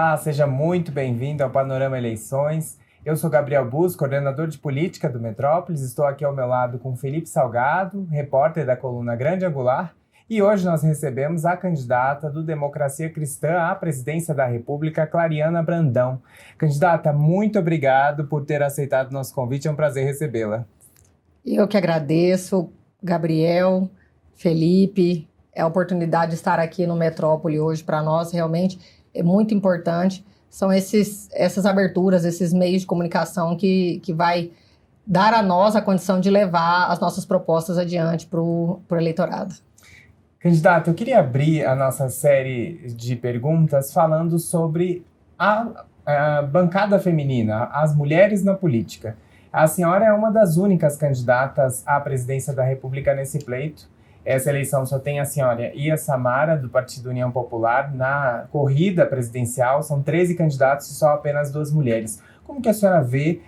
Olá, seja muito bem-vindo ao Panorama Eleições. Eu sou Gabriel Bus, coordenador de política do Metrópolis. Estou aqui ao meu lado com Felipe Salgado, repórter da coluna Grande Angular. E hoje nós recebemos a candidata do Democracia Cristã à presidência da República, Clariana Brandão. Candidata, muito obrigado por ter aceitado o nosso convite. É um prazer recebê-la. Eu que agradeço, Gabriel, Felipe. É a oportunidade de estar aqui no Metrópole hoje para nós realmente é muito importante. São essas aberturas, esses meios de comunicação que vai dar a nós a condição de levar as nossas propostas adiante para o eleitorado. Candidata, eu queria abrir a nossa série de perguntas falando sobre a bancada feminina, as mulheres na política. A senhora é uma das únicas candidatas à presidência da República nesse pleito. Essa eleição só tem a senhora e a Samara, do Partido União Popular. Na corrida presidencial, são 13 candidatos e só apenas 2 mulheres. Como que a senhora vê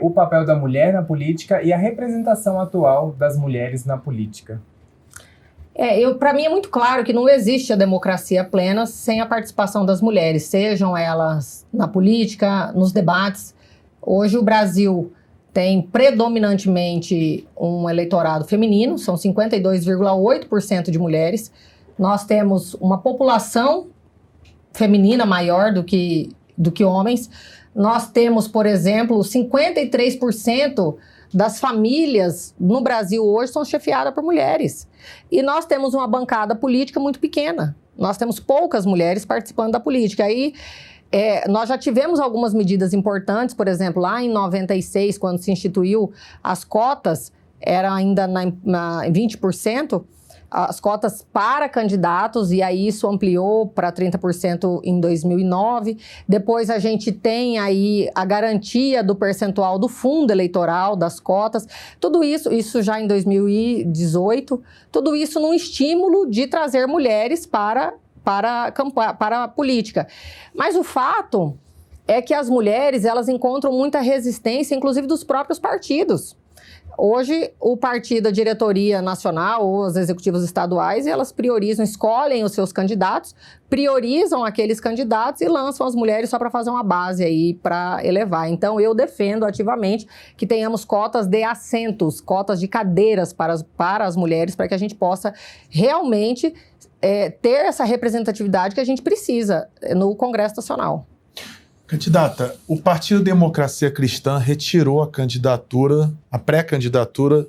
o papel da mulher na política e a representação atual das mulheres na política? Para mim é muito claro que não existe a democracia plena sem a participação das mulheres, sejam elas na política, nos debates. Hoje o Brasil tem predominantemente um eleitorado feminino, são 52,8% de mulheres. Nós temos uma população feminina maior do que homens. Nós temos, por exemplo, 53% das famílias no Brasil hoje são chefiadas por mulheres. E nós temos uma bancada política muito pequena. Nós temos poucas mulheres participando da política. Aí nós já tivemos algumas medidas importantes, por exemplo, lá em 96, quando se instituiu as cotas, era ainda na 20%, as cotas para candidatos, e aí isso ampliou para 30% em 2009. Depois a gente tem aí a garantia do percentual do fundo eleitoral, das cotas. Tudo isso já em 2018, tudo isso num estímulo de trazer mulheres para a política. Mas o fato é que as mulheres, elas encontram muita resistência, inclusive dos próprios partidos. Hoje, o partido, a diretoria nacional ou as executivas estaduais, elas priorizam, escolhem os seus candidatos, priorizam aqueles candidatos e lançam as mulheres só para fazer uma base aí para elevar. Então, eu defendo ativamente que tenhamos cotas de assentos, cotas de cadeiras para as mulheres, para que a gente possa realmente ter essa representatividade que a gente precisa no Congresso Nacional. Candidata, o Partido Democracia Cristã retirou a pré-candidatura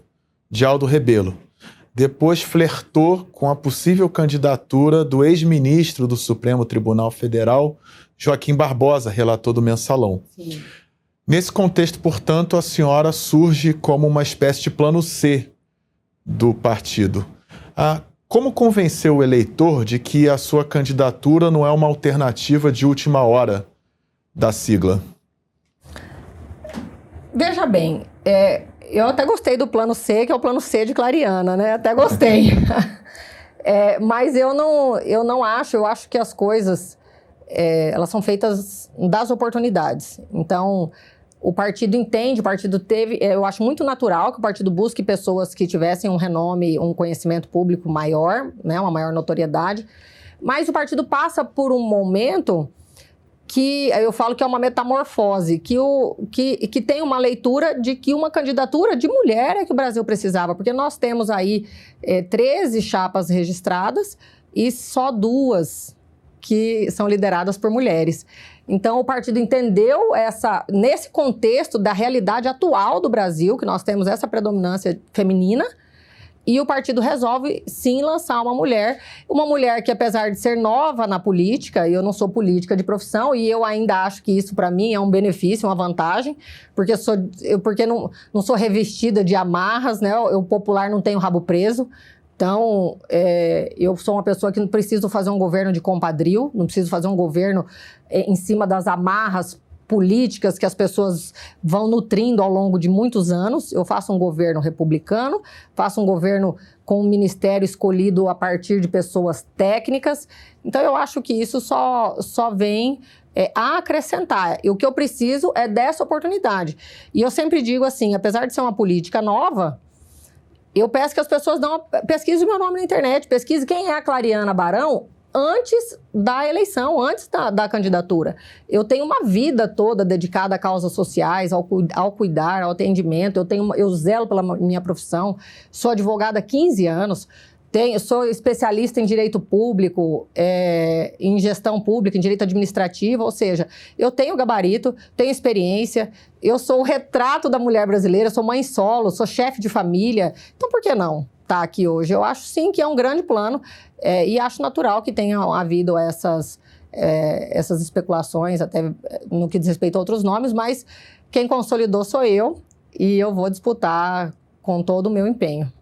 de Aldo Rebelo. Depois flertou com a possível candidatura do ex-ministro do Supremo Tribunal Federal, Joaquim Barbosa, relator do Mensalão. Sim. Nesse contexto, portanto, a senhora surge como uma espécie de plano C do partido. Como convencer o eleitor de que a sua candidatura não é uma alternativa de última hora da sigla? Veja bem, eu até gostei do plano C, que é o plano C de Clariana, né? Até gostei. Mas eu não acho, eu acho que as coisas, elas são feitas das oportunidades. Então, o partido entende, o partido teve, eu acho muito natural que o partido busque pessoas que tivessem um renome, um conhecimento público maior, né? Uma maior notoriedade. Mas o partido passa por um momento que eu falo que é uma metamorfose, que tem uma leitura de que uma candidatura de mulher é que o Brasil precisava, porque nós temos aí 13 chapas registradas e só 2 que são lideradas por mulheres. Então, o partido entendeu nesse contexto da realidade atual do Brasil, que nós temos essa predominância feminina, e o partido resolve, sim, lançar uma mulher que, apesar de ser nova na política, e eu não sou política de profissão, e eu ainda acho que isso, para mim, é um benefício, uma vantagem, porque não sou revestida de amarras, né? Eu popular não tenho rabo preso. Então, eu sou uma pessoa que não preciso fazer um governo de compadrio, não preciso fazer um governo em cima das amarras políticas que as pessoas vão nutrindo ao longo de muitos anos. Eu faço um governo republicano, faço um governo com um ministério escolhido a partir de pessoas técnicas. Então, eu acho que isso só vem a acrescentar. E o que eu preciso é dessa oportunidade. E eu sempre digo assim, apesar de ser uma política nova, eu peço que as pessoas pesquisem o meu nome na internet, pesquisem quem é a Clariana Brandão, antes da eleição, antes da candidatura. Eu tenho uma vida toda dedicada a causas sociais, ao cuidar, ao atendimento. Eu zelo pela minha profissão, sou advogada há 15 anos, sou especialista em direito público, em gestão pública, em direito administrativo, ou seja, eu tenho gabarito, tenho experiência, eu sou o retrato da mulher brasileira, sou mãe solo, sou chefe de família, então por que não estar aqui hoje? Eu acho sim que é um grande plano e acho natural que tenha havido essas especulações, até no que diz respeito a outros nomes, mas quem consolidou sou eu e eu vou disputar com todo o meu empenho.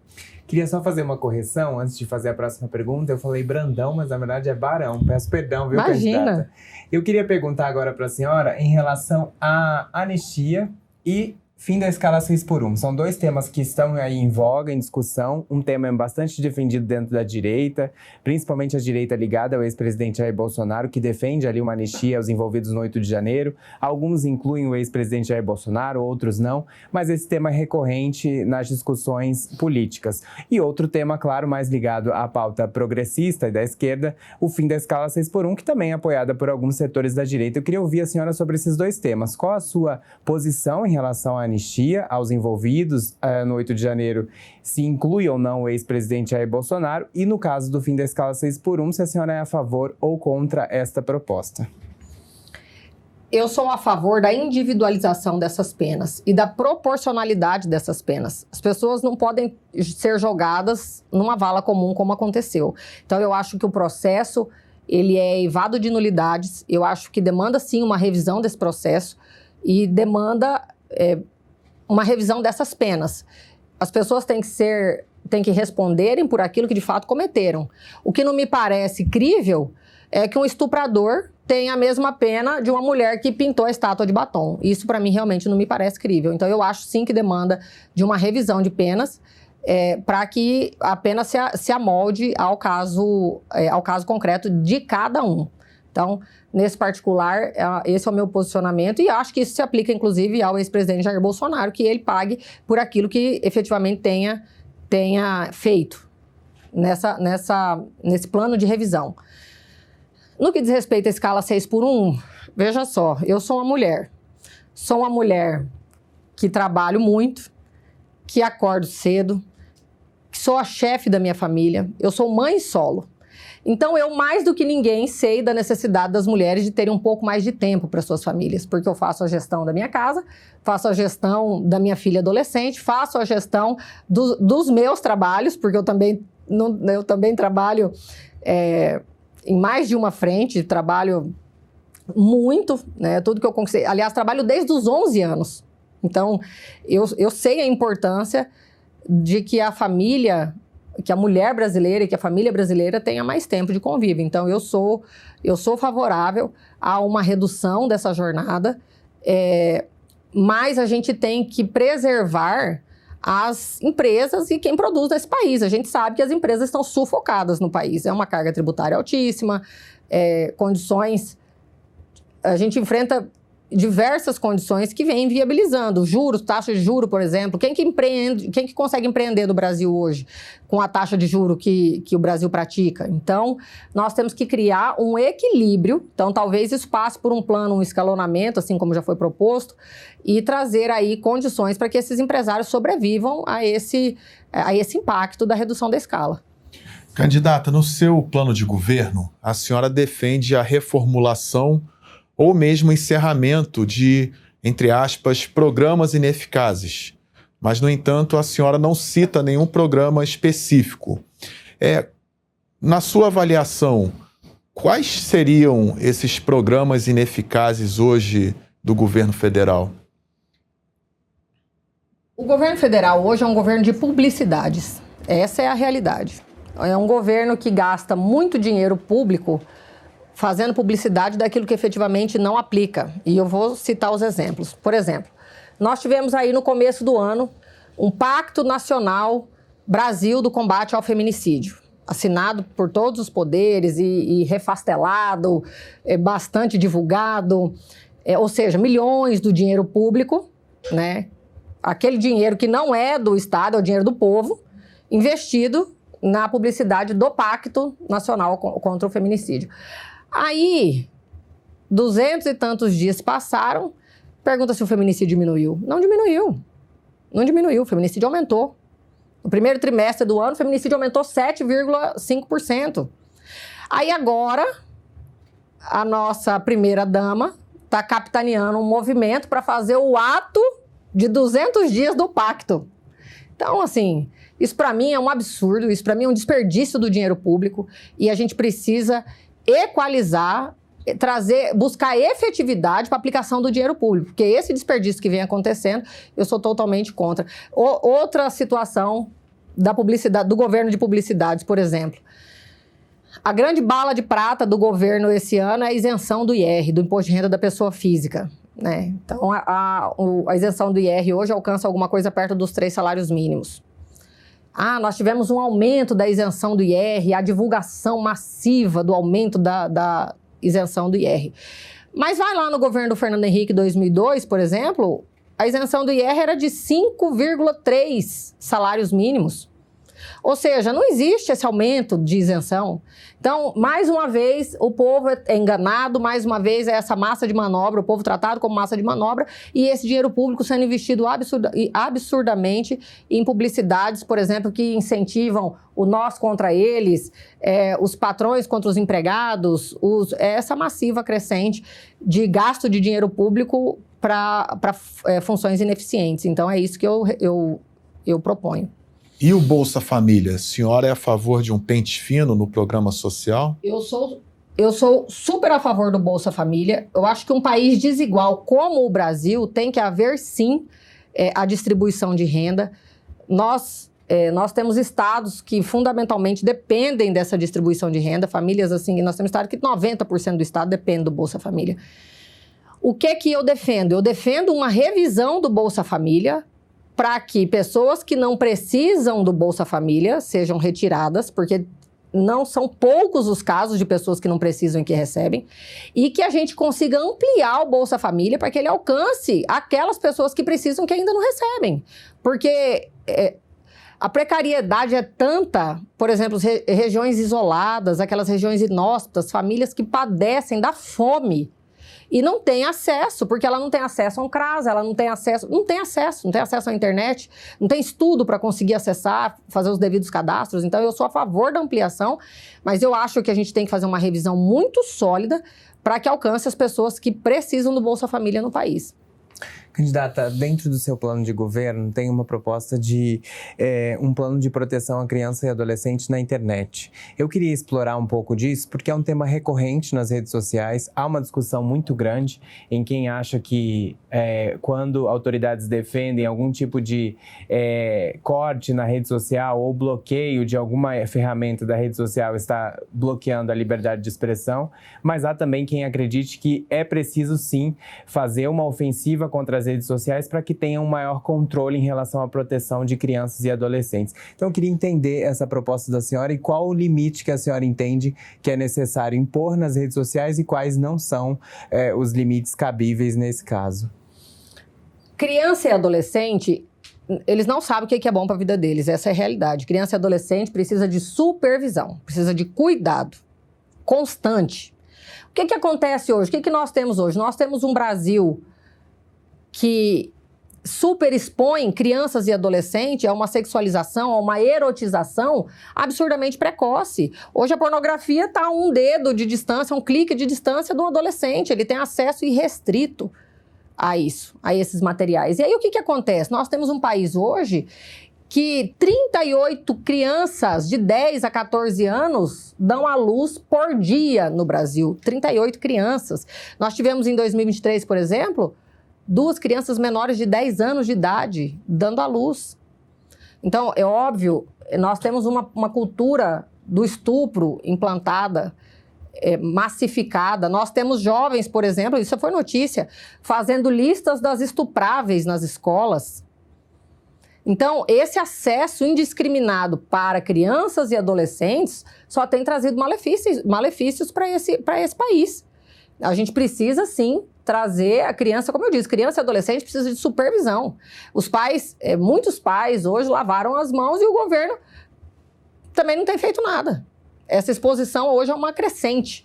Queria só fazer uma correção antes de fazer a próxima pergunta. Eu falei Brandão, mas na verdade é Barão. Peço perdão, viu, Imagina. Candidata? Eu queria perguntar agora para a senhora em relação à anistia e fim da escala 6x1. São dois temas que estão aí em voga, em discussão. Um tema é bastante defendido dentro da direita, principalmente a direita ligada ao ex-presidente Jair Bolsonaro, que defende ali uma anistia aos envolvidos no 8 de janeiro. Alguns incluem o ex-presidente Jair Bolsonaro, outros não, mas esse tema é recorrente nas discussões políticas. E outro tema, claro, mais ligado à pauta progressista e da esquerda, o fim da escala 6x1, que também é apoiada por alguns setores da direita. Eu queria ouvir a senhora sobre esses dois temas. Qual a sua posição em relação à anistia aos envolvidos no 8 de janeiro, se inclui ou não o ex-presidente Jair Bolsonaro, e no caso do fim da escala 6x1, se a senhora é a favor ou contra esta proposta? Eu sou a favor da individualização dessas penas e da proporcionalidade dessas penas. As pessoas não podem ser jogadas numa vala comum como aconteceu. Então eu acho que o processo ele é eivado de nulidades, eu acho que demanda sim uma revisão desse processo e demanda uma revisão dessas penas. As pessoas têm que responderem por aquilo que de fato cometeram. O que não me parece crível é que um estuprador tenha a mesma pena de uma mulher que pintou a estátua de batom. Isso para mim realmente não me parece crível. Então eu acho sim que demanda de uma revisão de penas para que a pena se amolde ao caso concreto de cada um. Então, nesse particular, esse é o meu posicionamento e acho que isso se aplica, inclusive, ao ex-presidente Jair Bolsonaro, que ele pague por aquilo que efetivamente tenha feito nesse plano de revisão. No que diz respeito à escala 6x1, veja só, eu sou uma mulher que trabalho muito, que acordo cedo, que sou a chefe da minha família, eu sou mãe solo. Então, eu mais do que ninguém sei da necessidade das mulheres de terem um pouco mais de tempo para suas famílias, porque eu faço a gestão da minha casa, faço a gestão da minha filha adolescente, faço a gestão dos meus trabalhos, porque eu também trabalho em mais de uma frente, trabalho muito, né, tudo que eu conquistei. Aliás, trabalho desde os 11 anos. Então, eu sei a importância de que que a mulher brasileira e que a família brasileira tenha mais tempo de convívio. Então, eu sou favorável a uma redução dessa jornada, mas a gente tem que preservar as empresas e quem produz nesse país. A gente sabe que as empresas estão sufocadas no país. É uma carga tributária altíssima, condições... A gente enfrenta diversas condições que vêm viabilizando. Juros, taxa de juro, por exemplo. Quem que consegue empreender no Brasil hoje com a taxa de juro que o Brasil pratica? Então, nós temos que criar um equilíbrio. Então, talvez isso passe por um plano, um escalonamento, assim como já foi proposto, e trazer aí condições para que esses empresários sobrevivam a esse impacto da redução da escala. Candidata, no seu plano de governo, a senhora defende a reformulação ou mesmo encerramento de, entre aspas, programas ineficazes. Mas, no entanto, a senhora não cita nenhum programa específico. Na sua avaliação, quais seriam esses programas ineficazes hoje do governo federal? O governo federal hoje é um governo de publicidades. Essa é a realidade. É um governo que gasta muito dinheiro público fazendo publicidade daquilo que efetivamente não aplica. E eu vou citar os exemplos. Por exemplo, nós tivemos aí no começo do ano um Pacto Nacional Brasil do Combate ao Feminicídio, assinado por todos os poderes e refastelado, bastante divulgado, ou seja, milhões do dinheiro público, né? Aquele dinheiro que não é do Estado, é o dinheiro do povo, investido na publicidade do Pacto Nacional contra o Feminicídio. Aí, 200 e tantos dias passaram, pergunta se o feminicídio diminuiu. Não diminuiu. Não diminuiu, o feminicídio aumentou. No primeiro trimestre do ano, o feminicídio aumentou 7,5%. Aí agora, a nossa primeira-dama está capitaneando um movimento para fazer o ato de 200 dias do pacto. Então, assim, isso para mim é um absurdo, isso para mim é um desperdício do dinheiro público e a gente precisa equalizar, buscar efetividade para a aplicação do dinheiro público, porque esse desperdício que vem acontecendo, eu sou totalmente contra. Outra situação da publicidade, do governo de publicidades, por exemplo. A grande bala de prata do governo esse ano é a isenção do IR, do Imposto de Renda da Pessoa Física, né? Então, a isenção do IR hoje alcança alguma coisa perto dos 3 salários mínimos. Nós tivemos um aumento da isenção do IR, a divulgação massiva do aumento da isenção do IR. Mas vai lá no governo do Fernando Henrique 2002, por exemplo, a isenção do IR era de 5,3 salários mínimos. Ou seja, não existe esse aumento de isenção. Então, mais uma vez, o povo é enganado, mais uma vez é essa massa de manobra, o povo tratado como massa de manobra, e esse dinheiro público sendo investido absurdamente em publicidades, por exemplo, que incentivam o nós contra eles, os patrões contra os empregados, essa massiva crescente de gasto de dinheiro público para funções ineficientes. Então, é isso que eu proponho. E o Bolsa Família? A senhora é a favor de um pente fino no programa social? Eu sou super a favor do Bolsa Família. Eu acho que um país desigual como o Brasil tem que haver, sim, a distribuição de renda. Nós temos estados que fundamentalmente dependem dessa distribuição de renda. Famílias assim, nós temos estado que 90% do estado depende do Bolsa Família. O que eu defendo? Eu defendo uma revisão do Bolsa Família, para que pessoas que não precisam do Bolsa Família sejam retiradas, porque não são poucos os casos de pessoas que não precisam e que recebem, e que a gente consiga ampliar o Bolsa Família para que ele alcance aquelas pessoas que precisam que ainda não recebem. Porque a precariedade é tanta, por exemplo, regiões isoladas, aquelas regiões inóspitas, famílias que padecem da fome, e não tem acesso, porque ela não tem acesso a um CRAS, ela não tem acesso à internet, não tem estudo para conseguir acessar, fazer os devidos cadastros. Então, eu sou a favor da ampliação, mas eu acho que a gente tem que fazer uma revisão muito sólida para que alcance as pessoas que precisam do Bolsa Família no país. Candidata, dentro do seu plano de governo tem uma proposta de um plano de proteção à criança e adolescente na internet. Eu queria explorar um pouco disso porque é um tema recorrente nas redes sociais. Há uma discussão muito grande em quem acha que quando autoridades defendem algum tipo de corte na rede social ou bloqueio de alguma ferramenta da rede social está bloqueando a liberdade de expressão, mas há também quem acredite que é preciso sim fazer uma ofensiva contra as redes sociais para que tenham um maior controle em relação à proteção de crianças e adolescentes. Então, eu queria entender essa proposta da senhora e qual o limite que a senhora entende que é necessário impor nas redes sociais e quais não são os limites cabíveis nesse caso. Criança e adolescente, eles não sabem o que é bom para a vida deles, essa é a realidade. Criança e adolescente precisa de supervisão, precisa de cuidado constante. O que acontece hoje? O que nós temos hoje? Nós temos um Brasil que superexpõe crianças e adolescentes a uma sexualização, a uma erotização absurdamente precoce. Hoje a pornografia está a um dedo de distância, um clique de distância do adolescente. Ele tem acesso irrestrito a isso, a esses materiais. E aí o que acontece? Nós temos um país hoje que 38 crianças de 10 a 14 anos dão à luz por dia no Brasil. 38 crianças. Nós tivemos em 2023, por exemplo, 2 crianças menores de 10 anos de idade dando à luz. Então, é óbvio, nós temos uma cultura do estupro implantada, massificada. Nós temos jovens, por exemplo, isso foi notícia, fazendo listas das estupráveis nas escolas. Então, esse acesso indiscriminado para crianças e adolescentes só tem trazido malefícios para esse país. A gente precisa, sim, trazer a criança, como eu disse, criança e adolescente precisa de supervisão. Os pais, muitos pais hoje lavaram as mãos e o governo também não tem feito nada. Essa exposição hoje é uma crescente.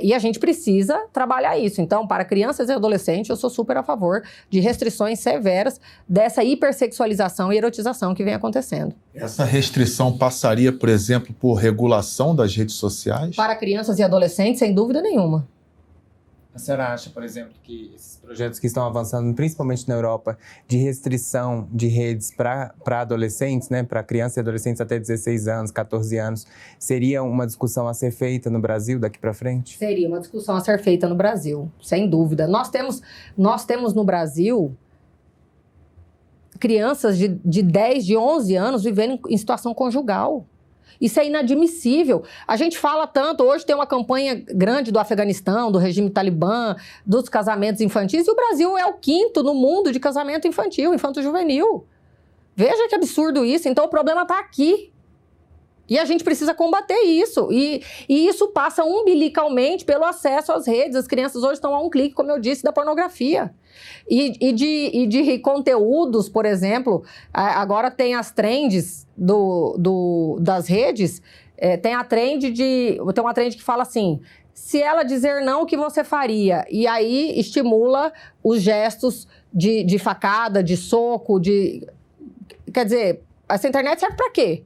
E a gente precisa trabalhar isso. Então, para crianças e adolescentes, eu sou super a favor de restrições severas dessa hipersexualização e erotização que vem acontecendo. Essa restrição passaria, por exemplo, por regulação das redes sociais? Para crianças e adolescentes, sem dúvida nenhuma. A senhora acha, por exemplo, que esses projetos que estão avançando, principalmente na Europa, de restrição de redes para adolescentes, né, para crianças e adolescentes até 16 anos, 14 anos, seria uma discussão a ser feita no Brasil daqui para frente? Seria uma discussão a ser feita no Brasil, sem dúvida. Nós temos no Brasil crianças de 10, de 11 anos vivendo em situação conjugal. Isso é inadmissível. A gente fala tanto, hoje tem uma campanha grande do Afeganistão, do regime talibã, dos casamentos infantis, e o Brasil é o 5º no mundo de casamento infantil, infanto-juvenil. Veja que absurdo isso. Então o problema está aqui. E a gente precisa combater isso. E isso passa umbilicalmente pelo acesso às redes. As crianças hoje estão a um clique, como eu disse, da pornografia. E de conteúdos, por exemplo, agora tem as trends das redes, tem uma trend que fala assim, se ela dizer não, o que você faria? E aí estimula os gestos de facada, de soco, Quer dizer, essa internet serve para quê?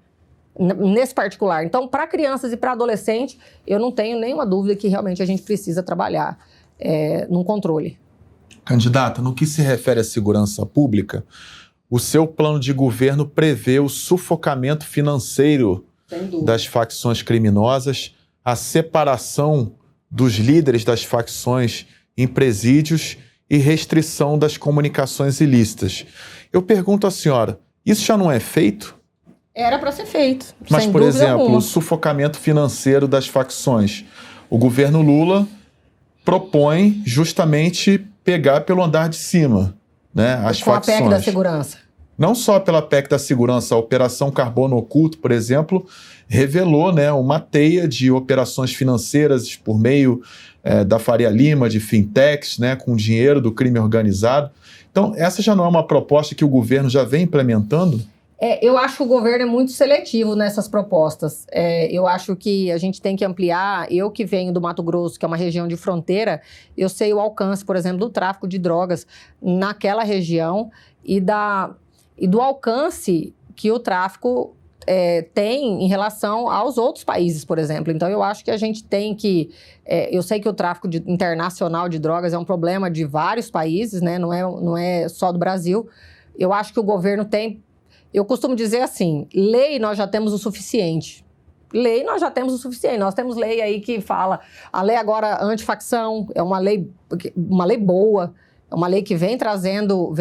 Nesse particular. Então, para crianças e para adolescentes, eu não tenho nenhuma dúvida que realmente a gente precisa trabalhar num controle. Candidata, no que se refere à segurança pública, o seu plano de governo prevê o sufocamento financeiro das facções criminosas, a separação dos líderes das facções em presídios e restrição das comunicações ilícitas. Eu pergunto à senhora, isso já não é feito? Era para ser feito. Mas, sem por dúvida exemplo, alguma. o sufocamento financeiro das facções. O governo Lula propõe justamente pegar pelo andar de cima, né, as com facções. a PEC da segurança. Não só pela PEC da segurança, a Operação Carbono Oculto, por exemplo, revelou, né, uma teia de operações financeiras por meio da Faria Lima, de fintechs, né, com dinheiro do crime organizado. Então, essa já não é uma proposta que o governo já vem implementando? Eu acho que o governo é muito seletivo nessas propostas. Eu acho que a gente tem que ampliar. Eu que venho do Mato Grosso, que é uma região de fronteira, eu sei o alcance, por exemplo, do tráfico de drogas naquela região e do alcance que o tráfico tem em relação aos outros países, por exemplo. Então, eu acho que a gente tem que... eu sei que o tráfico internacional de drogas é um problema de vários países, né? Não é só do Brasil. Eu acho que o governo tem... Eu costumo dizer assim, lei nós já temos o suficiente. Lei nós já temos o suficiente. Nós temos lei aí que fala... A lei agora antifacção é uma lei boa, é uma lei que vem trazendo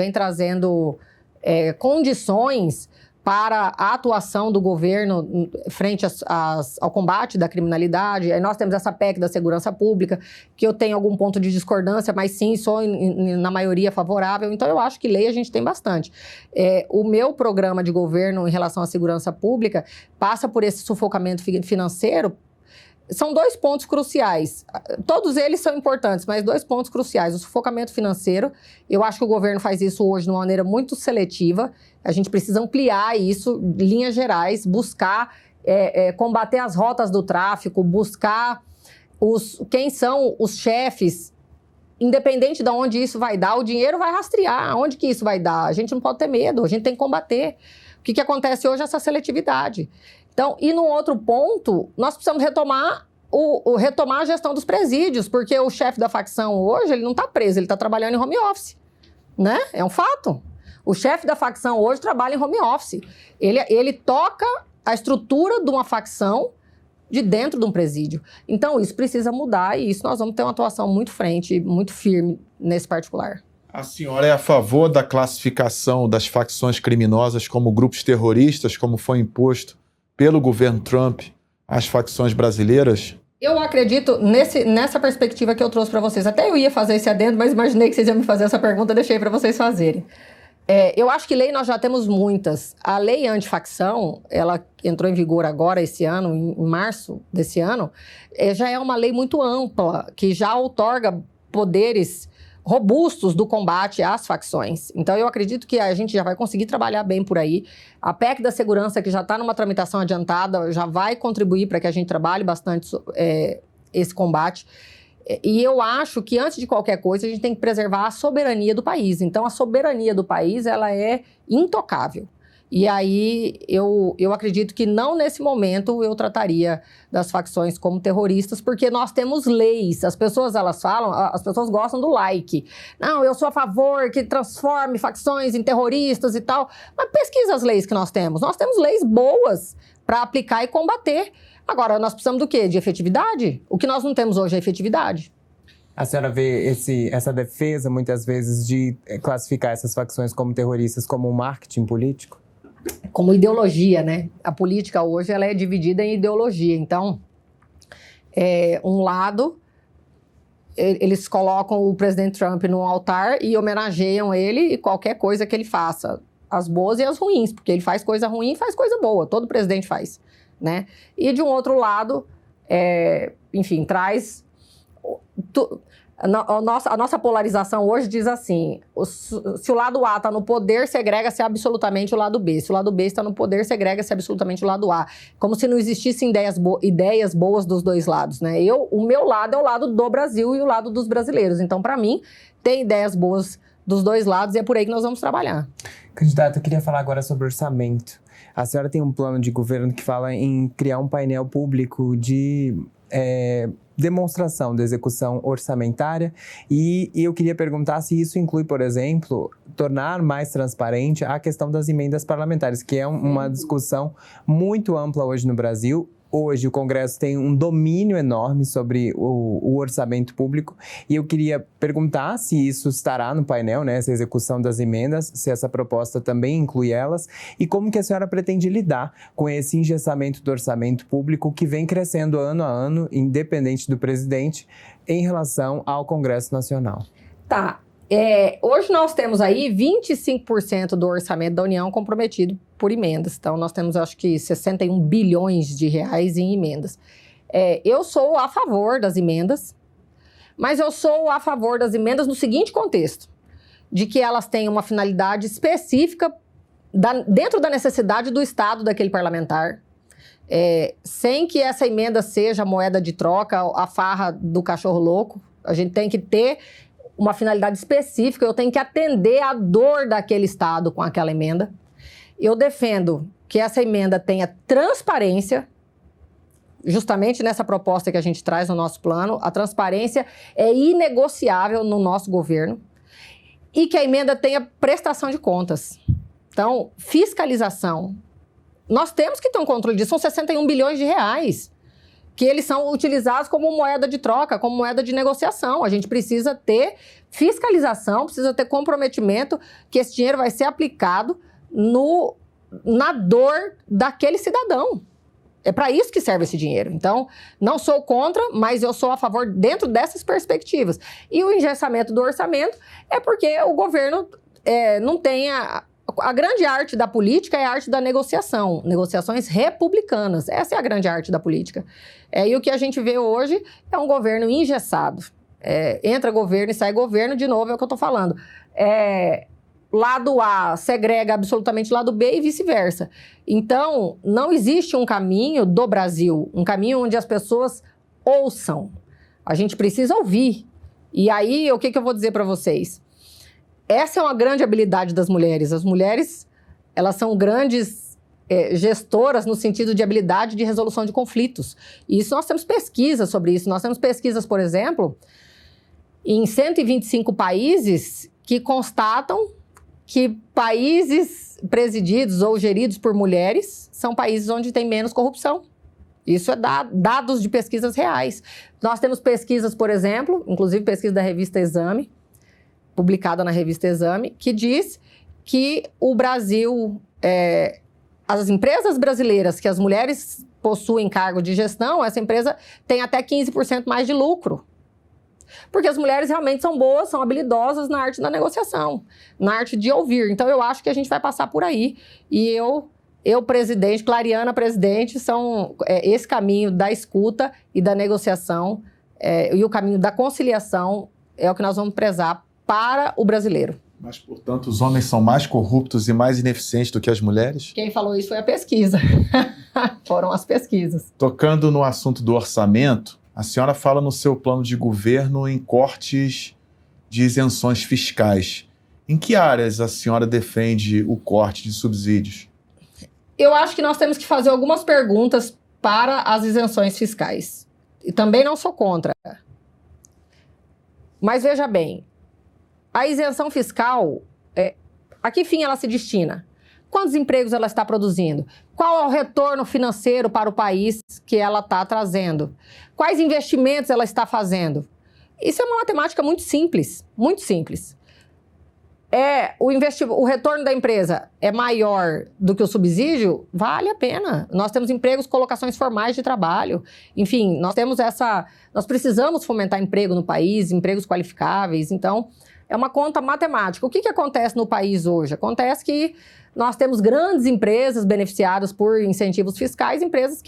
condições para a atuação do governo frente ao combate da criminalidade. Aí nós temos essa PEC da segurança pública, que eu tenho algum ponto de discordância, mas sim, sou na maioria favorável. Então, eu acho que lei a gente tem bastante. O meu programa de governo em relação à segurança pública passa por esse sufocamento financeiro. São 2 pontos cruciais. Todos eles são importantes, mas 2 pontos cruciais. O sufocamento financeiro, eu acho que o governo faz isso hoje de uma maneira muito seletiva. A gente precisa ampliar isso, linhas gerais, buscar combater as rotas do tráfico, buscar quem são os chefes, independente de onde isso vai dar, o dinheiro vai rastrear. Onde que isso vai dar? A gente não pode ter medo, a gente tem que combater. O que acontece hoje é essa seletividade. Então, e num outro ponto, nós precisamos retomar a gestão dos presídios, porque o chefe da facção hoje, ele não está preso, ele está trabalhando em home office, né? É um fato. O chefe da facção hoje trabalha em home office. Ele toca a estrutura de uma facção de dentro de um presídio. Então, isso precisa mudar e isso nós vamos ter uma atuação muito firme nesse particular. A senhora é a favor da classificação das facções criminosas como grupos terroristas, como foi imposto pelo governo Trump às facções brasileiras? Eu acredito nessa perspectiva que eu trouxe para vocês. Até eu ia fazer esse adendo, mas imaginei que vocês iam me fazer essa pergunta, deixei para vocês fazerem. Eu acho que lei nós já temos muitas. A lei antifacção, ela entrou em vigor agora esse ano, em março desse ano, já é uma lei muito ampla, que já outorga poderes robustos do combate às facções. Então, eu acredito que a gente já vai conseguir trabalhar bem por aí. A PEC da segurança, que já está numa tramitação adiantada, já vai contribuir para que a gente trabalhe bastante esse combate. E eu acho que, antes de qualquer coisa, a gente tem que preservar a soberania do país. Então, a soberania do país, ela é intocável. E aí, eu acredito que não nesse momento eu trataria das facções como terroristas, porque nós temos leis. As pessoas, elas falam, as pessoas gostam do like. Não, eu sou a favor que transforme facções em terroristas e tal. Mas pesquisa as leis que nós temos. Nós temos leis boas para aplicar e combater. Agora, nós precisamos do quê? De efetividade? O que nós não temos hoje é efetividade. A senhora vê essa defesa, muitas vezes, de classificar essas facções como terroristas como um marketing político? Como ideologia, né? A política hoje ela é dividida em ideologia. Então, um lado, eles colocam o presidente Trump no altar e homenageiam ele e qualquer coisa que ele faça. As boas e as ruins, porque ele faz coisa ruim e faz coisa boa. Todo presidente faz, né? E de um outro lado, enfim, traz... A nossa polarização hoje diz assim, se o lado A está no poder, segrega-se absolutamente o lado B. Se o lado B está no poder, segrega-se absolutamente o lado A. Como se não existissem ideias boas dos dois lados, né? O meu lado é o lado do Brasil e o lado dos brasileiros. Então, para mim, tem ideias boas dos dois lados e é por aí que nós vamos trabalhar. Candidata, eu queria falar agora sobre orçamento. A senhora tem um plano de governo que fala em criar um painel público de... demonstração da execução orçamentária e eu queria perguntar se isso inclui, por exemplo, tornar mais transparente a questão das emendas parlamentares, que é uma discussão muito ampla hoje no Brasil. Hoje o Congresso tem um domínio enorme sobre o orçamento público e eu queria perguntar se isso estará no painel, né, essa execução das emendas, se essa proposta também inclui elas e como que a senhora pretende lidar com esse engessamento do orçamento público que vem crescendo ano a ano, independente do presidente, em relação ao Congresso Nacional. Tá. Hoje nós temos aí 25% do orçamento da União comprometido por emendas. Então, nós temos, acho que, 61 bilhões de reais em emendas. Eu sou a favor das emendas, mas eu sou a favor das emendas no seguinte contexto, de que elas têm uma finalidade específica dentro da necessidade do Estado daquele parlamentar, sem que essa emenda seja moeda de troca, a farra do cachorro louco. A gente tem que ter uma finalidade específica, eu tenho que atender a dor daquele Estado com aquela emenda. Eu defendo que essa emenda tenha transparência, justamente nessa proposta que a gente traz no nosso plano. A transparência é inegociável no nosso governo e que a emenda tenha prestação de contas. Então, fiscalização. Nós temos que ter um controle disso, são 61 bilhões de reais. Que eles são utilizados como moeda de troca, como moeda de negociação. A gente precisa ter fiscalização, precisa ter comprometimento que esse dinheiro vai ser aplicado na dor daquele cidadão. É para isso que serve esse dinheiro. Então, não sou contra, mas eu sou a favor dentro dessas perspectivas. E o engessamento do orçamento é porque o governo não tem a grande arte da política é a arte da negociação, negociações republicanas. Essa é a grande arte da política. E o que a gente vê hoje é um governo engessado. Entra governo e sai governo, de novo é o que eu estou falando. Lado A segrega absolutamente lado B e vice-versa. Então, não existe um caminho do Brasil, um caminho onde as pessoas ouçam. A gente precisa ouvir. E aí, o que eu vou dizer para vocês? Essa é uma grande habilidade das mulheres. As mulheres, elas são grandes gestoras no sentido de habilidade de resolução de conflitos. E isso nós temos pesquisas sobre isso. Nós temos pesquisas, por exemplo, em 125 países que constatam que países presididos ou geridos por mulheres são países onde tem menos corrupção. Isso é dados de pesquisas reais. Nós temos pesquisas, por exemplo, inclusive pesquisa da revista Exame, publicada na revista Exame, que diz que o Brasil, as empresas brasileiras que as mulheres possuem cargo de gestão, essa empresa tem até 15% mais de lucro. Porque as mulheres realmente são boas, são habilidosas na arte da negociação, na arte de ouvir. Então, eu acho que a gente vai passar por aí. E eu presidente, Clariana, presidente, são esse caminho da escuta e da negociação e o caminho da conciliação é o que nós vamos prezar para o brasileiro. Mas, portanto, os homens são mais corruptos e mais ineficientes do que as mulheres? Quem falou isso foi a pesquisa. Foram as pesquisas. Tocando no assunto do orçamento, a senhora fala no seu plano de governo em cortes de isenções fiscais. Em que áreas a senhora defende o corte de subsídios? Eu acho que nós temos que fazer algumas perguntas para as isenções fiscais. E também não sou contra. Mas veja bem, a isenção fiscal, a que fim ela se destina? Quantos empregos ela está produzindo? Qual é o retorno financeiro para o país que ela está trazendo? Quais investimentos ela está fazendo? Isso é uma matemática muito simples, muito simples. O retorno da empresa é maior do que o subsídio? Vale a pena. Nós temos empregos, colocações formais de trabalho. Enfim, nós precisamos fomentar emprego no país, empregos qualificáveis. Então, é uma conta matemática. O que acontece no país hoje? Acontece que nós temos grandes empresas beneficiadas por incentivos fiscais, empresas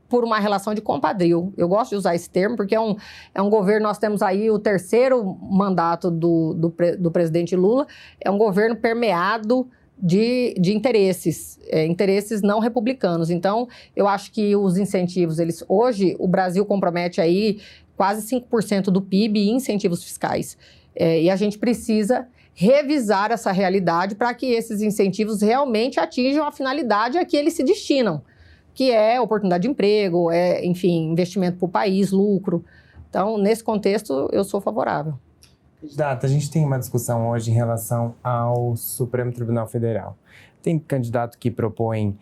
por uma relação de compadrio. Eu gosto de usar esse termo porque é um governo, nós temos aí o terceiro mandato do presidente Lula, é um governo permeado de interesses, interesses não republicanos. Então, eu acho que os incentivos, hoje o Brasil compromete aí quase 5% do PIB em incentivos fiscais. E a gente precisa revisar essa realidade para que esses incentivos realmente atinjam a finalidade a que eles se destinam, que é oportunidade de emprego, enfim, investimento para o país, lucro. Então, nesse contexto, eu sou favorável. Candidata, a gente tem uma discussão hoje em relação ao Supremo Tribunal Federal. Tem candidato que propõe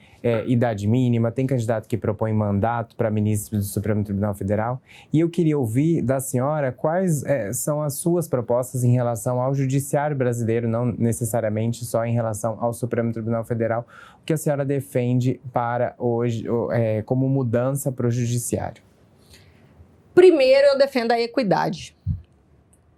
idade mínima, tem candidato que propõe mandato para ministro do Supremo Tribunal Federal. E eu queria ouvir da senhora quais são as suas propostas em relação ao judiciário brasileiro, não necessariamente só em relação ao Supremo Tribunal Federal, o que a senhora defende para hoje como mudança para o judiciário. Primeiro, eu defendo a equidade.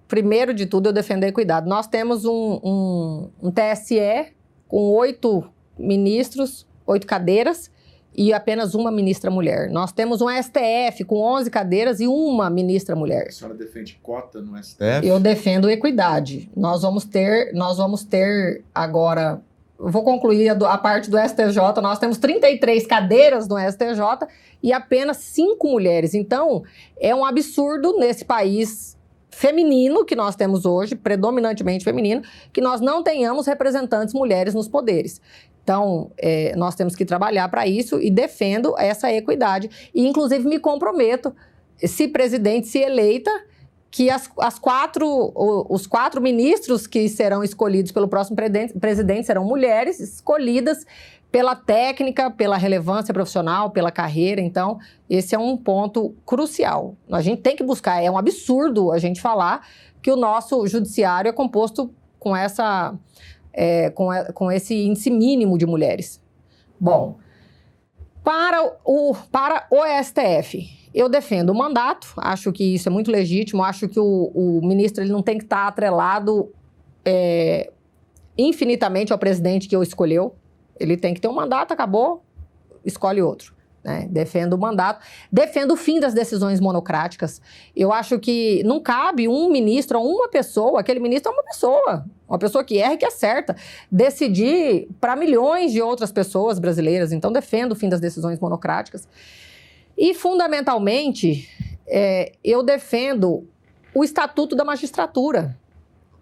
Primeiro de tudo, eu defendo a equidade. Nós temos um TSE com 8 ministros, 8 cadeiras e apenas uma ministra mulher. Nós temos um STF com 11 cadeiras e uma ministra mulher. A senhora defende cota no STF? Eu defendo equidade. Nós vamos ter agora... Eu vou concluir a parte do STJ. Nós temos 33 cadeiras no STJ e apenas 5 mulheres. Então, é um absurdo nesse país feminino que nós temos hoje, predominantemente feminino, que nós não tenhamos representantes mulheres nos poderes. Então, nós temos que trabalhar para isso e defendo essa equidade. E, inclusive, me comprometo, se presidente, se eleita, que os 4 ministros que serão escolhidos pelo próximo presidente serão mulheres escolhidas pela técnica, pela relevância profissional, pela carreira. Então, esse é um ponto crucial. A gente tem que buscar, é um absurdo a gente falar que o nosso judiciário é composto com esse índice mínimo de mulheres. Bom, para o STF, eu defendo o mandato, acho que isso é muito legítimo, acho que o ministro ele não tem que estar atrelado infinitamente ao presidente que o escolheu. Ele tem que ter um mandato, acabou, escolhe outro. Né? Defendo o mandato, defendo o fim das decisões monocráticas. Eu acho que não cabe um ministro ou uma pessoa, aquele ministro é uma pessoa que erra e que acerta, decidir para milhões de outras pessoas brasileiras. Então, defendo o fim das decisões monocráticas. E, fundamentalmente, eu defendo o Estatuto da Magistratura.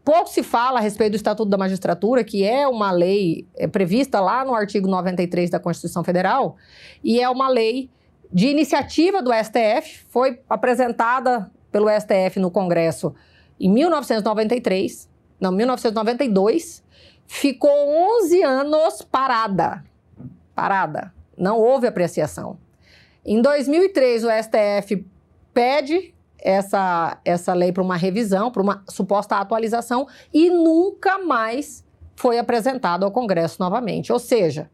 Pouco se fala a respeito do Estatuto da Magistratura, que é uma lei prevista lá no artigo 93 da Constituição Federal, e é uma lei de iniciativa do STF, foi apresentada pelo STF no Congresso em 1992, ficou 11 anos parada, não houve apreciação. Em 2003, o STF pede essa lei para uma revisão, para uma suposta atualização, e nunca mais foi apresentado ao Congresso novamente. Ou seja,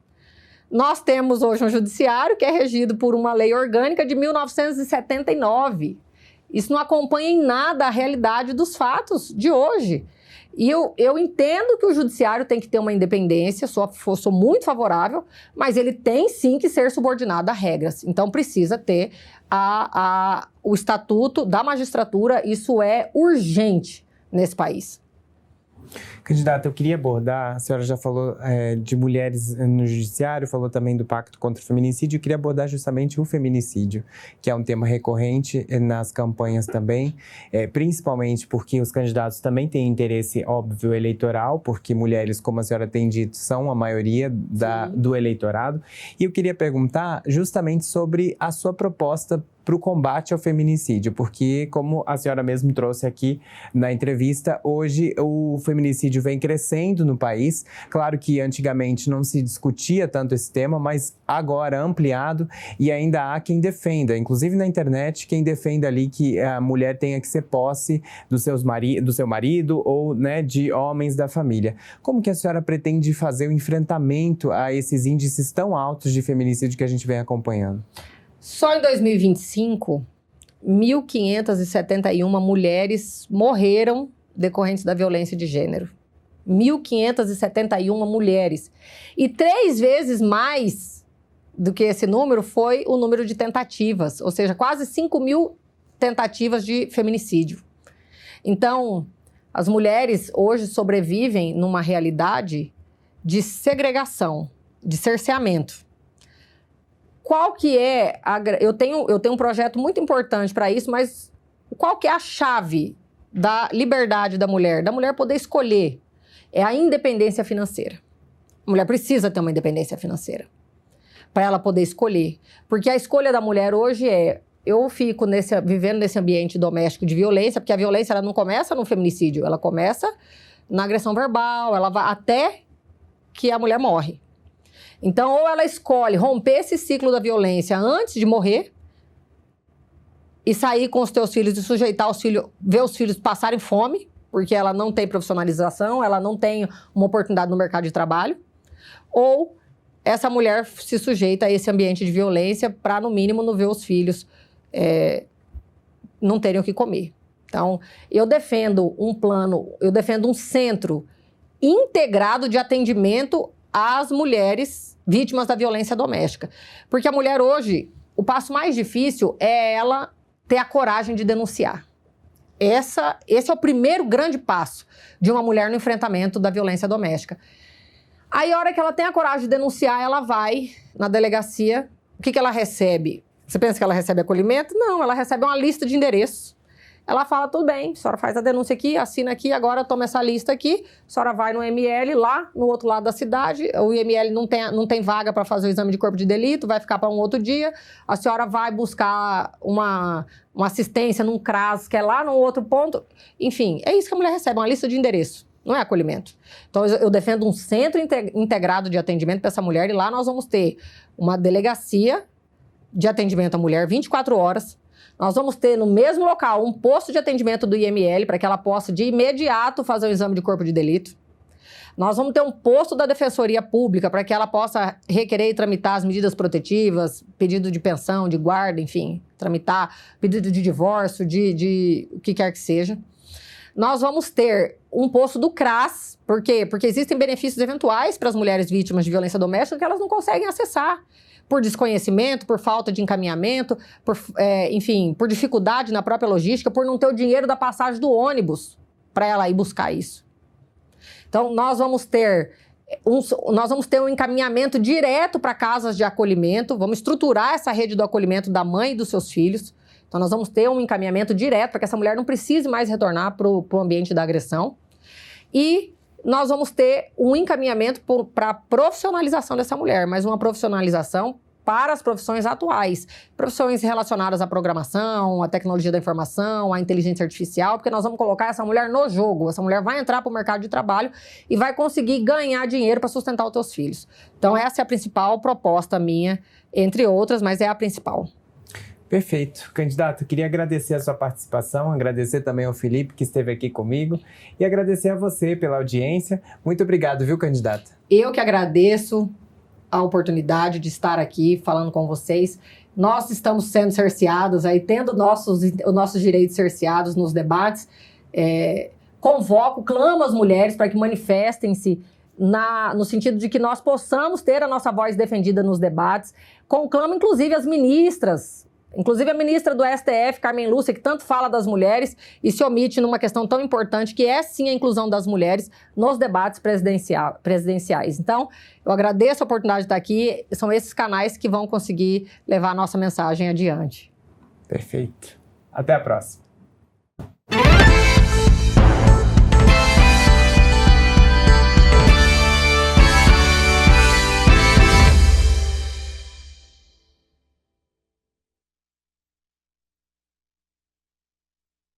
nós temos hoje um judiciário que é regido por uma lei orgânica de 1979. Isso não acompanha em nada a realidade dos fatos de hoje. E eu entendo que o judiciário tem que ter uma independência, sou muito favorável, mas ele tem sim que ser subordinado a regras. Então precisa ter o Estatuto da Magistratura, isso é urgente. nesse país. Candidata, eu queria abordar, a senhora já falou de mulheres no judiciário, falou também do Pacto contra o Feminicídio, eu queria abordar justamente o feminicídio, que é um tema recorrente nas campanhas também, principalmente porque os candidatos também têm interesse, óbvio, eleitoral, porque mulheres, como a senhora tem dito, são a maioria do eleitorado. E eu queria perguntar justamente sobre a sua proposta para o combate ao feminicídio, porque, como a senhora mesmo trouxe aqui na entrevista, hoje o feminicídio vem crescendo no país. Claro que antigamente não se discutia tanto esse tema, mas agora ampliado, e ainda há quem defenda, inclusive na internet, quem defenda ali que a mulher tenha que ser posse do seu marido ou, né, de homens da família. Como que a senhora pretende fazer o enfrentamento a esses índices tão altos de feminicídio que a gente vem acompanhando? Só em 2025, 1.571 mulheres morreram decorrentes da violência de gênero. 1.571 mulheres. E 3 vezes mais do que esse número foi o número de tentativas, ou seja, quase 5.000 tentativas de feminicídio. Então, as mulheres hoje sobrevivem numa realidade de segregação, de cerceamento. Qual que é eu tenho um projeto muito importante para isso, mas qual que é a chave da liberdade da mulher poder escolher? É a independência financeira. A mulher precisa ter uma independência financeira para ela poder escolher. Porque a escolha da mulher hoje eu fico vivendo nesse ambiente doméstico de violência, porque a violência ela não começa no feminicídio, ela começa na agressão verbal, ela vai até que a mulher morre. Então, ou ela escolhe romper esse ciclo da violência antes de morrer e sair com os teus filhos e sujeitar os filhos, ver os filhos passarem fome, porque ela não tem profissionalização, ela não tem uma oportunidade no mercado de trabalho, ou essa mulher se sujeita a esse ambiente de violência para, no mínimo, não ver os filhos não terem o que comer. Então, eu defendo um centro integrado de atendimento às mulheres vítimas da violência doméstica. Porque a mulher hoje, o passo mais difícil é ela ter a coragem de denunciar. Esse é o primeiro grande passo de uma mulher no enfrentamento da violência doméstica. Aí, a hora que ela tem a coragem de denunciar, ela vai na delegacia. O que ela recebe? Você pensa que ela recebe acolhimento? Não, ela recebe uma lista de endereços. Ela fala, tudo bem, a senhora faz a denúncia aqui, assina aqui, agora toma essa lista aqui, a senhora vai no IML lá, no outro lado da cidade, o IML não tem vaga para fazer o exame de corpo de delito, vai ficar para um outro dia, a senhora vai buscar uma assistência num CRAS, que é lá no outro ponto, enfim, é isso que a mulher recebe, uma lista de endereço, não é acolhimento. Então eu defendo um centro integrado de atendimento para essa mulher, e lá nós vamos ter uma delegacia de atendimento à mulher 24 horas, nós vamos ter no mesmo local um posto de atendimento do IML para que ela possa de imediato fazer o exame de corpo de delito. Nós vamos ter um posto da Defensoria Pública para que ela possa requerer e tramitar as medidas protetivas, pedido de pensão, de guarda, enfim, tramitar pedido de divórcio, de o que quer que seja. Nós vamos ter um posto do CRAS, por quê? Porque existem benefícios eventuais para as mulheres vítimas de violência doméstica que elas não conseguem acessar. Por desconhecimento, por falta de encaminhamento, enfim, por dificuldade na própria logística, por não ter o dinheiro da passagem do ônibus para ela ir buscar isso. Então, nós vamos ter um encaminhamento direto para casas de acolhimento, vamos estruturar essa rede do acolhimento da mãe e dos seus filhos. Então, nós vamos ter um encaminhamento direto para que essa mulher não precise mais retornar para o ambiente da agressão. E nós vamos ter um encaminhamento para a profissionalização dessa mulher, mas uma profissionalização para as profissões atuais. Profissões relacionadas à programação, à tecnologia da informação, à inteligência artificial, porque nós vamos colocar essa mulher no jogo. Essa mulher vai entrar para o mercado de trabalho e vai conseguir ganhar dinheiro para sustentar os teus filhos. Então, essa é a principal proposta minha, entre outras, mas é a principal. Perfeito. Candidato, queria agradecer a sua participação, agradecer também ao Felipe, que esteve aqui comigo, e agradecer a você pela audiência. Muito obrigado, viu, candidata? Eu que agradeço a oportunidade de estar aqui falando com vocês. Nós estamos sendo cerceados, aí, tendo os nossos direitos cerceados nos debates. Clamo às mulheres para que manifestem-se no sentido de que nós possamos ter a nossa voz defendida nos debates. Conclamo, inclusive, as ministras Inclusive a ministra do STF, Carmen Lúcia, que tanto fala das mulheres e se omite numa questão tão importante que é sim a inclusão das mulheres nos debates presidenciais. Então, eu agradeço a oportunidade de estar aqui. São esses canais que vão conseguir levar a nossa mensagem adiante. Perfeito. Até a próxima.